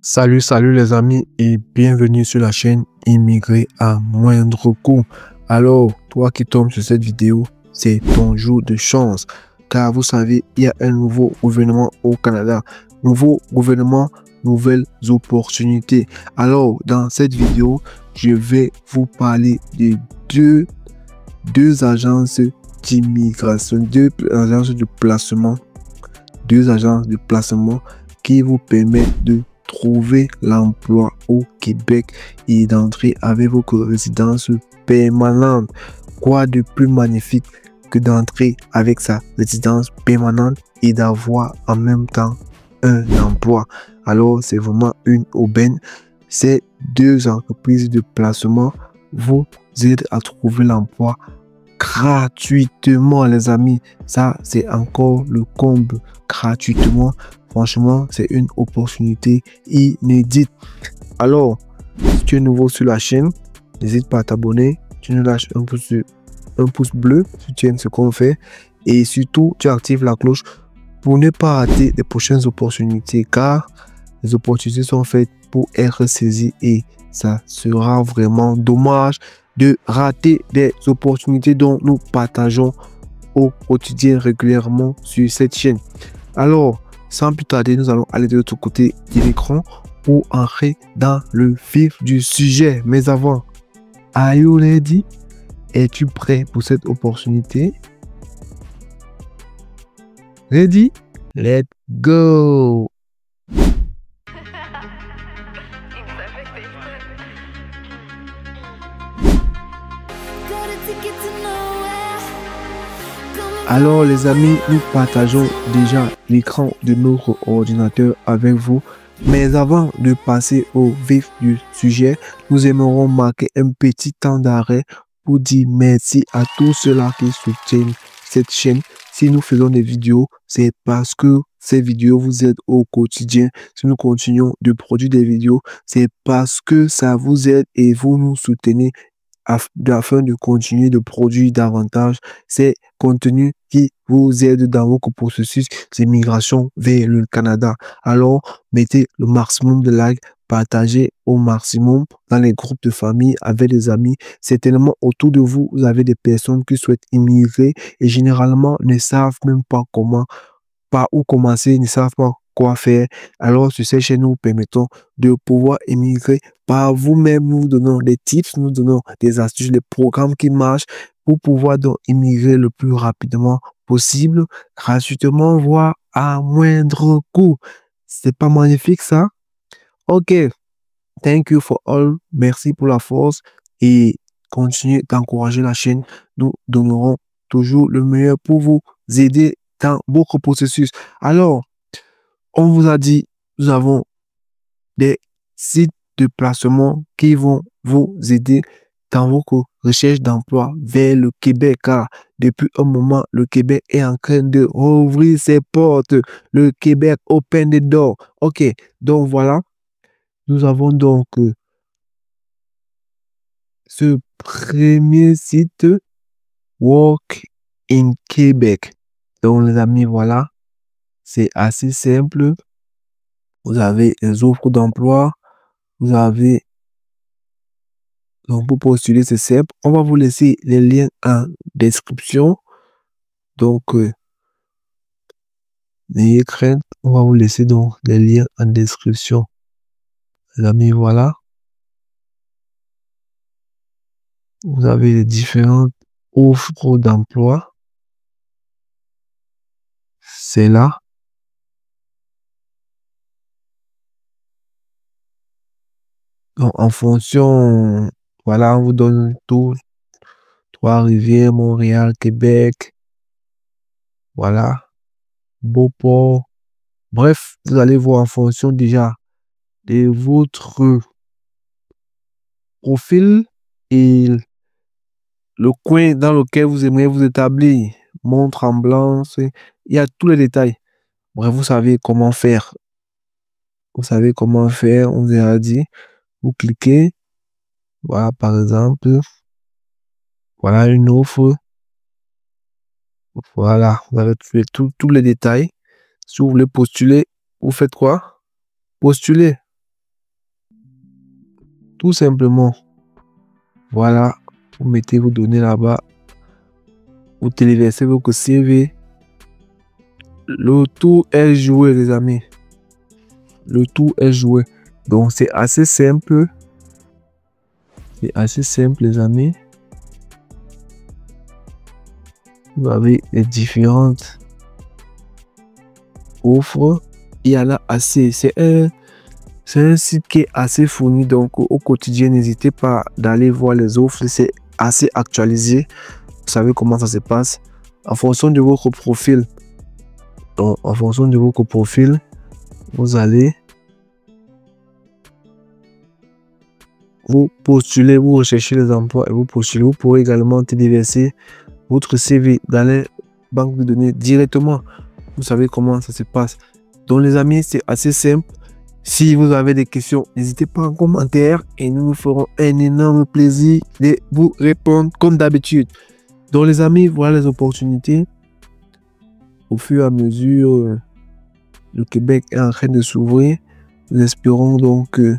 Salut les amis et bienvenue sur la chaîne Immigrer à moindre coût. Alors, toi qui tombes sur cette vidéo, c'est ton jour de chance. Car vous savez, il y a un nouveau gouvernement au Canada. Nouveau gouvernement, nouvelles opportunités. Alors, dans cette vidéo, je vais vous parler de deux agences d'immigration, deux agences de placement qui vous permettent de trouver l'emploi au Québec et d'entrer avec votre résidence permanente. Quoi de plus magnifique que d'entrer avec sa résidence permanente et d'avoir en même temps un emploi? Alors, c'est vraiment une aubaine. Ces deux entreprises de placement vous aident à trouver l'emploi gratuitement, les amis. Ça, c'est encore le comble. Gratuitement. Franchement, c'est une opportunité inédite. Alors, si tu es nouveau sur la chaîne, n'hésite pas à t'abonner. Tu nous lâches un pouce bleu si tu aimes ce qu'on fait. Et surtout, tu actives la cloche pour ne pas rater les prochaines opportunités. Car les opportunités sont faites pour être saisies et ça sera vraiment dommage de rater des opportunités dont nous partageons au quotidien régulièrement sur cette chaîne. Alors, sans plus tarder, nous allons aller de l'autre côté de l'écran pour entrer dans le vif du sujet. Mais avant, are you ready? Es-tu prêt pour cette opportunité? Ready? Let's go! Alors les amis, nous partageons déjà l'écran de notre ordinateur avec vous. Mais avant de passer au vif du sujet, nous aimerons marquer un petit temps d'arrêt pour dire merci à tous ceux-là qui soutiennent cette chaîne. Si nous faisons des vidéos, c'est parce que ces vidéos vous aident au quotidien. Si nous continuons de produire des vidéos, c'est parce que ça vous aide et vous nous soutenez afin de continuer de produire davantage ces contenus qui vous aident dans votre processus d'immigration vers le Canada. Alors, mettez le maximum de likes, partagez au maximum dans les groupes de famille, avec des amis. Certainement, autour de vous, vous avez des personnes qui souhaitent immigrer et généralement ne savent même pas par où commencer, ne savent pas quoi faire. Alors, sur cette chaîne, nous vous permettons de pouvoir émigrer par vous-même. Nous vous donnons des tips, nous donnons des astuces, des programmes qui marchent pour pouvoir donc immigrer le plus rapidement possible, gratuitement, voire à moindre coût. C'est pas magnifique ça? Ok, thank you for all. Merci pour la force et continuez d'encourager la chaîne. Nous donnerons toujours le meilleur pour vous aider dans votre processus. Alors, on vous a dit, nous avons des sites de placement qui vont vous aider dans vos recherches d'emploi vers le Québec, car depuis un moment, le Québec est en train de rouvrir ses portes. Le Québec open the door. Ok, donc voilà, nous avons donc ce premier site, Work in Québec. Donc les amis, voilà, c'est assez simple. Vous avez les offres d'emploi. Vous avez, donc pour postuler, c'est simple. On va vous laisser les liens en description. Donc, n'ayez crainte. On va vous laisser donc les liens en description. Les amis, voilà. Vous avez les différentes offres d'emploi. C'est là. Donc, en fonction, voilà, on vous donne tout. Trois-Rivières, Montréal, Québec. Voilà. Beauport. Bref, vous allez voir en fonction déjà de votre profil et le coin dans lequel vous aimeriez vous établir. Mont-Tremblant, il y a tous les détails. Bref, vous savez comment faire. Vous savez comment faire, on vous a dit. Vous cliquez. Voilà, par exemple. Voilà une offre. Voilà, vous avez tous les détails. Si vous voulez postuler, vous faites quoi? Postuler. tout simplement, voilà, vous mettez vos données là-bas, vous téléversez votre CV. Le tour est joué, les amis. Le tour est joué. Donc, c'est assez simple. C'est assez simple, les amis. Vous avez les différentes offres. Il y en a assez. C'est un site qui est assez fourni. Donc, au quotidien, n'hésitez pas d'aller voir les offres. C'est assez actualisé. Vous savez comment ça se passe. En fonction de votre profil. Donc, en fonction de votre profil, vous allez vous postuler, vous recherchez les emplois et vous postulez. Vous pourrez également téléverser votre CV dans les banques de données directement. Vous savez comment ça se passe. Donc les amis, c'est assez simple. Si vous avez des questions, n'hésitez pas en commentaire et nous ferons un énorme plaisir de vous répondre comme d'habitude. Donc les amis, voilà les opportunités. Au fur et à mesure, le Québec est en train de s'ouvrir. Nous espérons donc que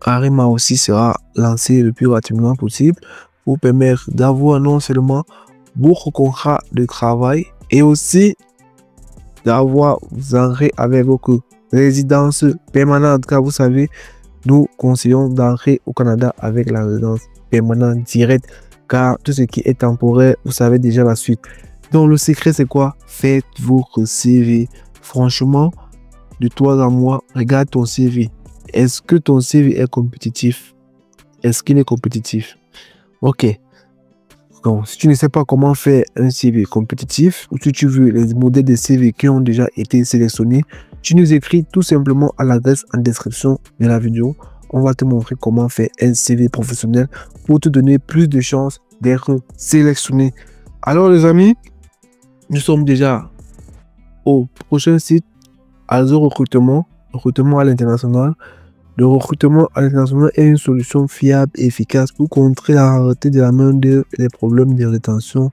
Arima aussi sera lancé le plus rapidement possible pour vous permettre d'avoir non seulement votre contrat de travail et aussi d'avoir vous entrer avec votre résidence permanente. Car vous savez, nous conseillons d'entrer au Canada avec la résidence permanente directe. Car tout ce qui est temporaire, vous savez déjà la suite. Donc le secret c'est quoi? Faites votre CV. Franchement, de toi à moi, regarde ton CV. Est-ce que ton CV est compétitif? Est-ce qu'il est compétitif? Ok. Donc, si tu ne sais pas comment faire un CV compétitif, ou si tu veux les modèles de CV qui ont déjà été sélectionnés, tu nous écris tout simplement à l'adresse en description de la vidéo. On va te montrer comment faire un CV professionnel pour te donner plus de chances d'être sélectionné. Alors les amis, nous sommes déjà au prochain site, Alzo Recrutement, recrutement à l'international. Le recrutement à l'international est une solution fiable et efficace pour contrer la rareté de la main-d'œuvre et les problèmes de rétention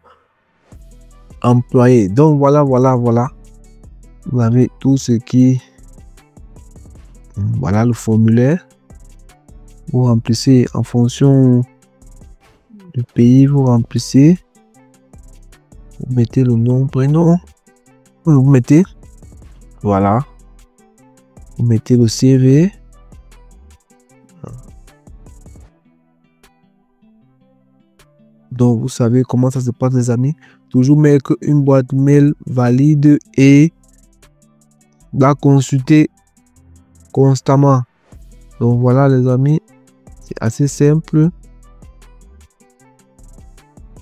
employée. Donc voilà. Vous avez tout ce qui... Voilà le formulaire. Vous remplissez en fonction du pays, vous remplissez. Vous mettez le nom, prénom. Vous mettez... Voilà. Vous mettez le CV. Donc, vous savez comment ça se passe, les amis. Toujours mettre une boîte mail valide et la consulter constamment. Donc, voilà, les amis. C'est assez simple.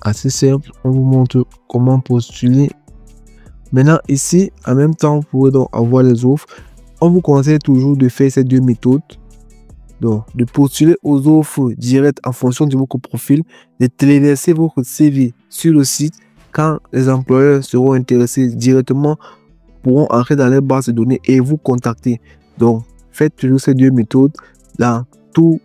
Assez simple. On vous montre comment postuler. Maintenant, ici, en même temps, vous pouvez donc avoir les offres. On vous conseille toujours de faire ces deux méthodes. Donc, de postuler aux offres directes en fonction de votre profil, de téléverser votre CV sur le site. Quand les employeurs seront intéressés directement, pourront entrer dans les bases de données et vous contacter. Donc, faites toujours ces deux méthodes dans tous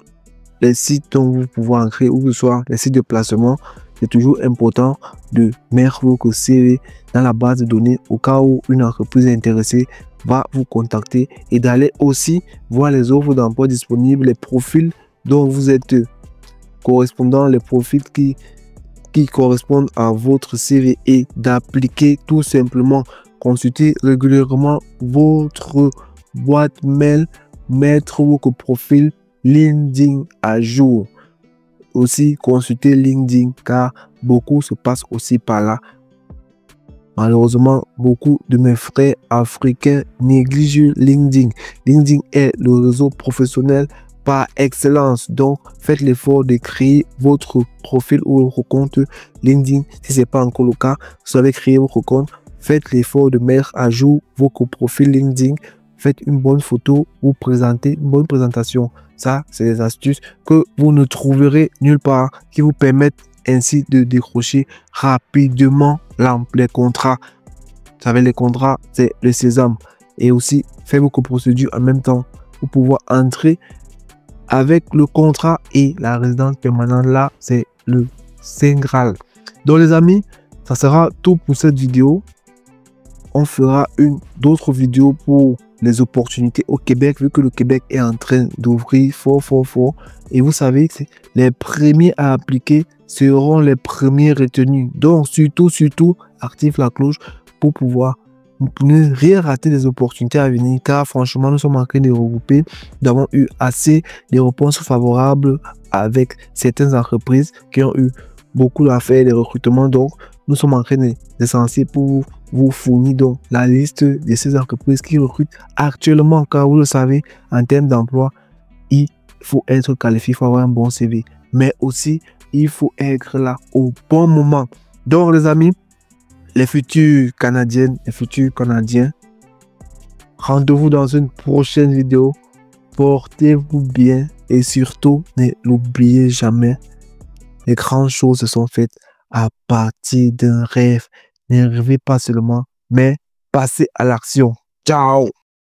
les sites dont vous pouvez entrer, ou que ce soit les sites de placement. C'est toujours important de mettre votre CV dans la base de données au cas où une entreprise intéressée va vous contacter et d'aller aussi voir les offres d'emploi disponibles, les profils dont vous êtes correspondant, les profils qui correspondent à votre CV et d'appliquer tout simplement. Consulter régulièrement votre boîte mail, mettre votre profil LinkedIn à jour. Aussi consulter LinkedIn car beaucoup se passe aussi par là. Malheureusement, beaucoup de mes frères africains négligent LinkedIn. LinkedIn est le réseau professionnel par excellence. Donc, faites l'effort de créer votre profil ou votre compte LinkedIn. Si ce n'est pas encore le cas, vous savez créer votre compte. Faites l'effort de mettre à jour votre profil LinkedIn. Faites une bonne photo, vous présentez une bonne présentation. Ça, c'est des astuces que vous ne trouverez nulle part qui vous permettent ainsi de décrocher rapidement les contrats. Vous savez, les contrats, c'est le sésame. Et aussi, faites vos procédures en même temps pour pouvoir entrer avec le contrat et la résidence permanente. Là, c'est le Saint Graal. Donc, les amis, ça sera tout pour cette vidéo. On fera d'autres vidéos pour les opportunités au Québec, vu que le Québec est en train d'ouvrir fort, fort, fort. Et vous savez que les premiers à appliquer seront les premiers retenus. Donc, surtout, active la cloche pour pouvoir ne rien rater des opportunités à venir, car franchement, nous sommes en train de regrouper. Nous avons eu assez de réponses favorables avec certaines entreprises qui ont eu beaucoup d'affaires de recrutement. Donc, nous sommes en train d'essayer pour vous fournir donc la liste de ces entreprises qui recrutent actuellement, car vous le savez, en termes d'emploi, il faut être qualifié, il faut avoir un bon CV, mais aussi il faut être là au bon moment. Donc, les amis, les futures Canadiennes, les futurs Canadiens, rendez-vous dans une prochaine vidéo. Portez-vous bien et surtout, ne l'oubliez jamais, les grandes choses se sont faites à partir d'un rêve. Ne rêvez pas seulement, mais passez à l'action. Ciao!